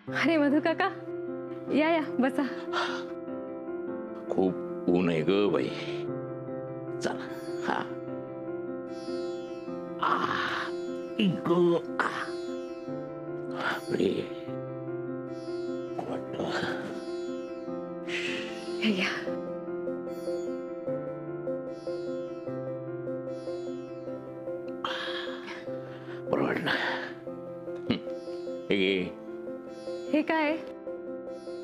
अरे मधु काका, या या बसा. खूप ऊन आहे ग बाई. चला. हा. इग. बापरे. हे घ्या. बरं वाटलं. हे घे. हे काय?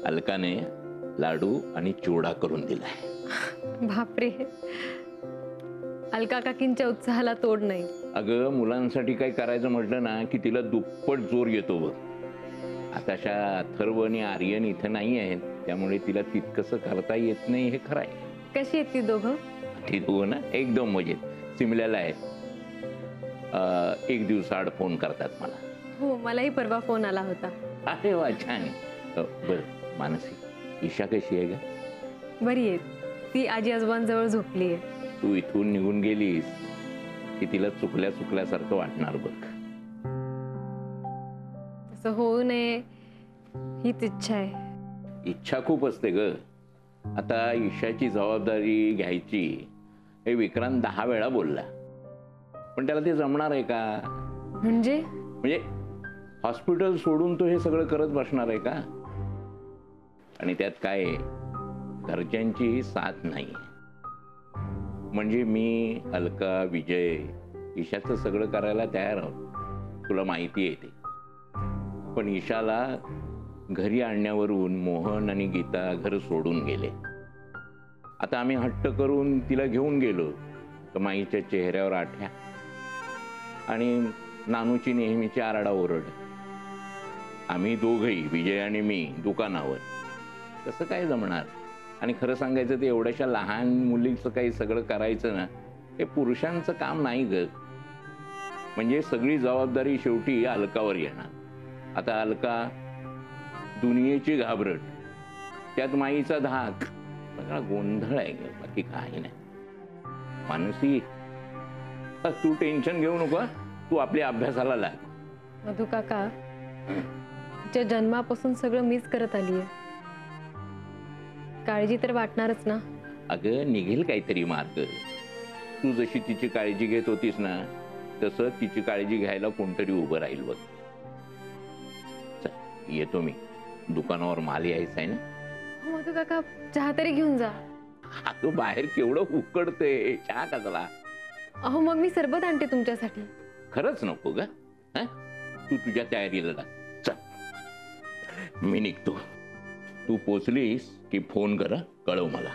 अलकाने लाडू आणि चिवडा करून दिलाय. बापरे, अलका काकींच्या उत्साहाला तोड नाही. अगं, मुलांसाठी काही करायचं म्हटलं ना की तिला दुप्पट जोर येतो बघ. आताशा अथर्व आणि आर्यन इथं नाही आहेत, त्यामुळे तिला तितकंसं करता येत नाही, हे खरं आहे. कशी आहेत ती दोघं? ती दोघं ना एकदम मजेत. सिमल्याला आहेत. एक दिवसाआड फोन करतात मला. हो, मलाही परवा फोन आला होता. अरे वा, छान. बरं मानसी, ईशा कशी आहे ग? बरी आहे. ती आजी आजोबांजवळ झोपली आहे. तू इथून निघून गेलीस की तिला चुकल्यासारखं वाटणार बघ. तसं होऊ नये हीच इच्छा आहे. इच्छा खूप असते ग. आता ईशाची जबाबदारी घ्यायची हे विक्रांत 10 वेळा बोलला, पण त्याला ते जमणार आहे का? म्हणजे हॉस्पिटल सोडून तो हे सगळं करत बसणार आहे का? आणि त्यात काय, घरच्यांची साथ नाही. म्हणजे मी, अलका, विजय ईशाचं सगळं करायला तयार आहोत, तुला माहिती आहे ते. पण ईशाला घरी आणण्यावरून मोहन आणि गीता घर सोडून गेले. आता आम्ही हट्ट करून तिला घेऊन गेलो तर माईच्या चेहऱ्यावर आठ्या आणि नानूची नेहमीची आरडाओरड. आम्ही दोघही, विजय आणि मी, दुकानावर. कसं काय जमणार? आणि खरं सांगायचं, ते एवढ्याशा लहान मुलीचं काही सगळं करायचं ना, हे पुरुषांचं काम नाही ग. म्हणजे सगळी जबाबदारी शेवटी अलकावर येणार. आता अलका दुनियेची घाबरट, त्यात माईचा धाक, सगळा गोंधळ आहे ग, बाकी काही नाही. मानसी, तू टेन्शन घेऊ नको. तू आपल्या अभ्यासाला लाग. मधु काका, तिच्या जन्मापासून सगळं मीच करत आलीये. काळजी तर वाटणारच ना. अगं, निघेल काहीतरी मार्ग. तू जशी तिची काळजी घेत होतीस ना, तसं तिची काळजी घ्यायला कोणतरी उभं राहील बघ. चल, येतो मी. दुकानावर माल यायचा आहे ना. मधु काका, चहा तरी घेऊन जा. तू बाहेर केवढं उकडते, चहा कसला? अहो, मग मी सरबत आणते तुमच्यासाठी. खरंच नको ग. तू तुझ्या तयारीला लाग. चल, मी निघतो. तू पोचलीस की फोन कर, कळव मला.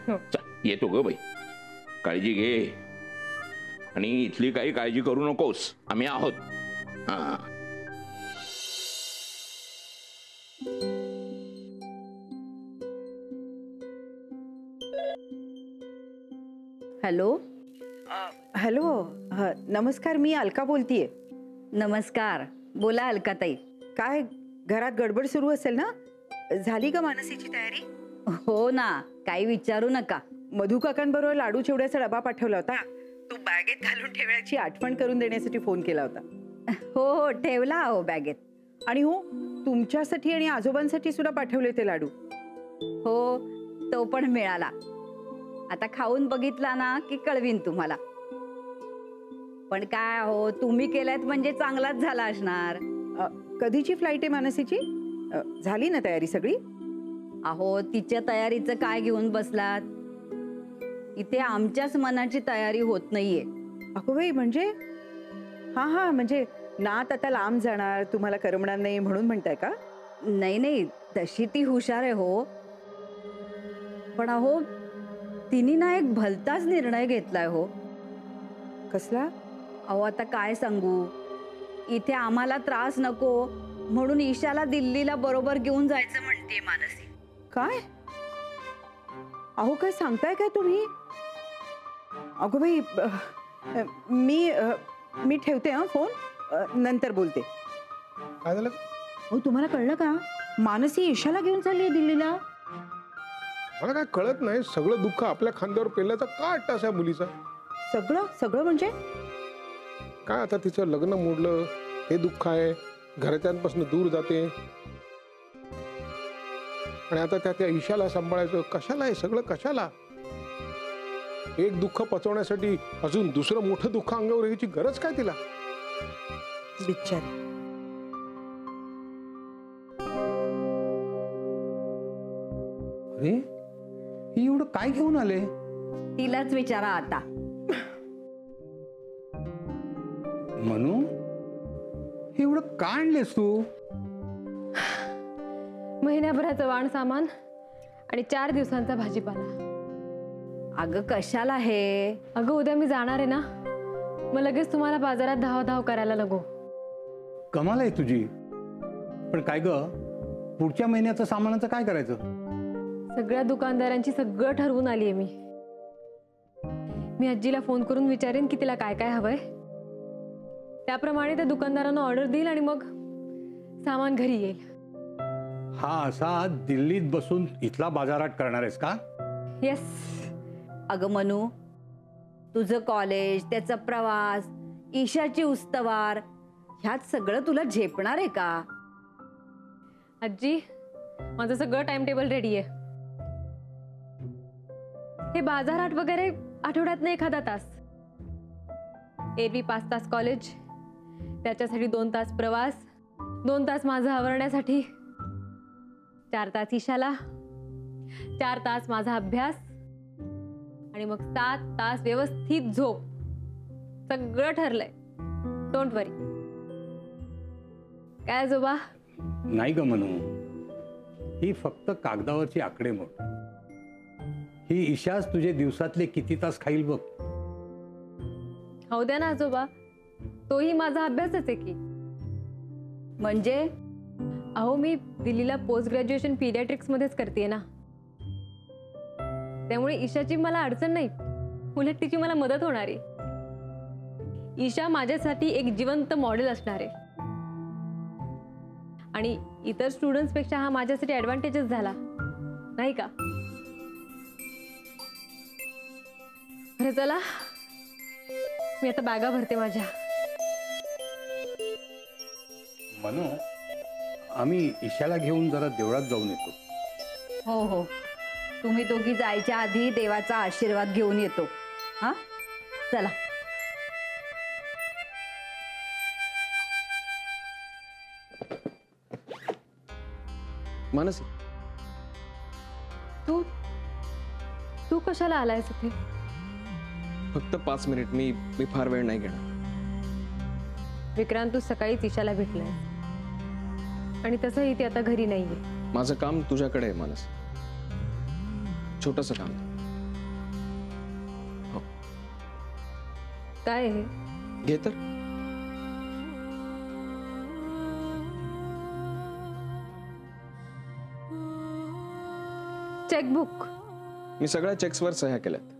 चल, येतो ग बाई. काळजी घे. आणि इथली काही काळजी करू नकोस, आम्ही आहोत. हा. हॅलो. हॅलो. नमस्कार, मी अलका बोलतीये. नमस्कार, बोला अलकाताई. काय घरात गडबड सुरू असेल ना? झाली का मानसीची तयारी? हो ना, काही विचारू नका. मधु काकांबरोबर लाडू चिवड्याचा डबा पाठवला होता. तो बॅगेत घालून ठेवण्याची आठवण करून देण्यासाठी फोन केला होता. हो हो, ठेवला हो बॅगेत. आणि हो, तुमच्यासाठी आणि आजोबांसाठी सुद्धा पाठवले ते लाडू. हो, तो पण मिळाला. आता खाऊन बघितला ना की कळवीन तुम्हाला. पण काय हो, तुम्ही केल्यात म्हणजे चांगलाच झाला असणार. कधीची फ्लाईट आहे मानसीची? झाली ना तयारी सगळी? अहो, तिच्या तयारीचं काय घेऊन बसलात? इथे आमच्याच मनाची तयारी होत नाहीये. अगो बाई, म्हणजे? हा, म्हणजे नात आता लांब जाणार, तुम्हाला करमणार नाही म्हणून म्हणताय का? नाही नाही, तशी ती हुशार आहे हो. पण अहो, तिने ना एक भलताच निर्णय घेतलाय हो. कसला? अहो, आता काय सांगू. इथे आम्हाला त्रास नको म्हणून ईशाला दिल्लीला बरोबर घेऊन जायचं म्हणते मानसी. काय? अहो, काय सांगताय काय तुम्ही? अगो बाई, मी ठेवते फोन, नंतर बोलते. काय झालं? हो, तुम्हाला कळलं का? मानसी ईशाला घेऊन चालली दिल्लीला. मला काय कळत नाही, सगळं दुःख आपल्या खांद्यावर पेलण्याचा का अट्टास आहे मुलीचा? सगळं म्हणजे काय? आता तिचं लग्न मोडलं हे दुःख आहे, घरच्यांपासून दूर जाते, आणि आता त्या ईशाला सांभाळायचं कशाला, हे सगळं कशाला? एक दुःख पचवण्यासाठी अजून दुसरं मोठं दुःख अंगावर घ्यायची गरज काय तिला? बिचारी. अरे ही एवढं काय घेऊन आले? तिलाच विचारा आता. मनू, हे एवढं का आणलेस तू? महिन्याभराचं वाण सामान आणि 4 दिवसांचा भाजीपाला. अगं कशाला हे? अगं उद्या मी जाणार आहे ना, मग लगेच तुम्हाला बाजारात धाव करायला लागो. कमाल आहे तुझी. पण काय ग, पुढच्या महिन्याचं सामानाचं काय करायचं? सगळ्या दुकानदारांची सगळं ठरवून आली आहे मी आजीला फोन करून विचारेन की तिला काय काय हवंय. त्याप्रमाणे त्या दुकानदारांना ऑर्डर देईल आणि मग सामान घरी येईल. हा असा दिल्लीत बसून इथला बाजारात करणार आहेस का? येस. अगं मनू, तुझं कॉलेज, त्याचा प्रवास, ईशाची उस्तवार, ह्यात सगळं तुला झेपणार आहे का? आजी, माझं सगळं टाइम टेबल रेडी आहे. हे बाजारात वगैरे आठवड्यातनं एखादा तास. एरवी 5 तास कॉलेज, त्याच्यासाठी 2 तास प्रवास, 2 तास माझं आवरण्यासाठी, 4 तास ईशाला, 4 तास माझा अभ्यास आणि मग 7 तास व्यवस्थित झोप. सगळं ठरलंय. डोंट वरी. काय आजोबा? नाही ग मनू, ही फक्त कागदावरची आकडेमोड. ही ईशाच तुझे दिवसातले किती तास खाईल बघ. हो द्या ना आजोबा, तोही माझा अभ्यासच आहे की. म्हणजे अहो, मी दिल्लीला पोस्ट ग्रॅज्युएशन पीडियाट्रिक्स मध्येच करते ना, त्यामुळे ईशाची मला अडचण नाही, उलट तिची मला मदत होणार आहे. ईशा माझ्यासाठी एक जिवंत मॉडेल असणार आहे आणि इतर स्टुडंट्स पेक्षा हा माझ्यासाठी ऍडव्हान्टेजच झाला नाही का? बरं चला, मी आता बॅगा भरते माझ्या. मनू, आम्ही ईशाला घेऊन जरा देवळात जाऊन येतो. हो हो, तुम्ही दोघी जायच्या आधी देवाचा आशीर्वाद घेऊन येतो. हा चला. मानसी, तू कशाला आलायस इथे? फक्त 5 मिनिट. मी फार वेळ नाही घेणार. विक्रांत, तू सकाळीच ईशाला भेटलाय आणि तसंही ती आता घरी नाहीये. माझं काम तुझ्याकडे आहे मानसी, छोटंसं काम. हो, काय आहे? घे तर. चेकबुक. मी सगळ्या चेक्सवर सह्या केल्यात.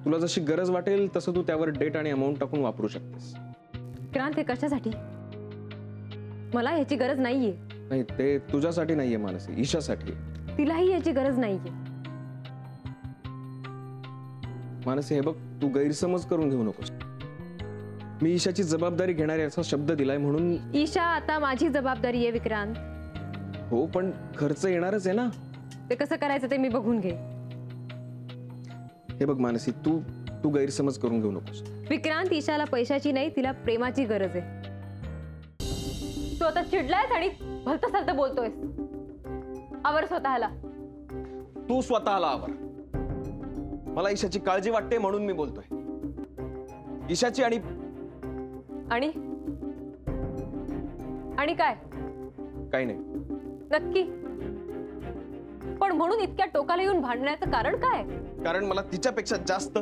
तुला जशी गरज वाटेल तसं तू त्यावर डेट आणि अमाऊंट टाकून वापरू शकतेस. विक्रांत, हे कशासाठी? मला ह्याची गरज नाहीये. नाही, ते तुझ्यासाठी नाहीये मानसी, ईशासाठी. तिलाही याची गरज नाहीये. मानसी, हे बघ, तू गैरसमज करून घेऊ नकोस. मी ईशाची जबाबदारी घेणार याचा शब्द दिलाय म्हणून. ईशा आता माझी जबाबदारी आहे विक्रांत. हो, पण खर्च येणारच आहे ना. ते कसं करायचं ते मी बघून घे. हे बघ मानसी, तू गैरसमज करून घेऊ नकोस. विक्रांत, ईशाला पैशाची नाही, तिला प्रेमाची गरज आहे. तू आता चिडलायस आणि भलतं सलतं बोलतोयस. आवर स्वतःला. तू स्वतःला आवर. मला ईशाची काळजी वाटते म्हणून मी बोलतोय. ईशाची आणि काय? काही नाही. नक्की? पण म्हणून इतक्या टोकाला येऊन भांडण्याचं कारण काय? कारण मला तिच्यापेक्षा जास्त